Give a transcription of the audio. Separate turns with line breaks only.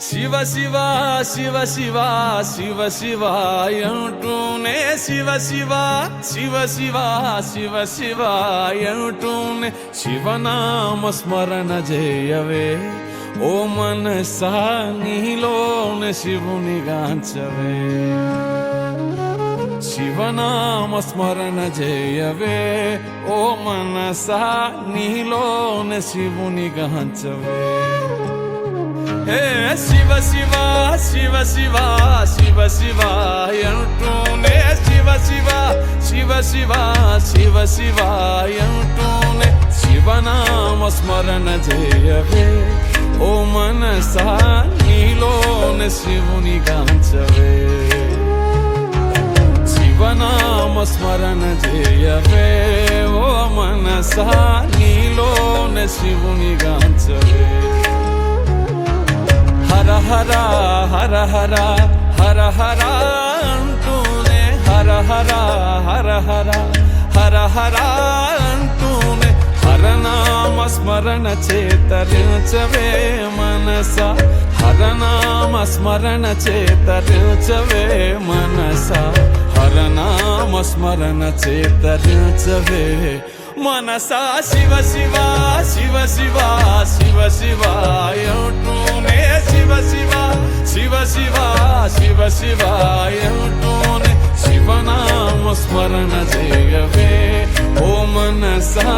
శివ శివ శివ శివ శివ శివ అంటూనే శివ శివ శివ శివ శివ శివ అంటూనే శివనామ స్మరణ చేయవే ఓ మనసా నీలోనే శివుని గాంచవే శివనామ స్మరణ చేయవే ఓ మనసా నీలోనే శివుని గాంచవే హే శివ శివ శివ శివ శివ శివ అంటూనే శివ శివ శివ శివ శివ శివ అంటూనే శివనామ స్మరణ చేయవే ఓ మనసా నీలోనే శివుని గాంచవే శివనామ స్మరణ చేయవే ఓ మనసా నీలోనే శివుని గాంచవే హర హర హర హర హర హర అంటూనే హర హర హర హర హర హర అంటూనే హరనామ స్మరణ చేతరించవే మనస హరనామ స్మరణ చేతరించవే మనస హరనామ స్మరణ చేతరించవే మనసా శివ శివ శివ శివ శివ శివ అంటూనే శివ శివ శివ శివ శివ శివ అంటూనే శివనామ స్మరణ చేయవే ఓ మనసా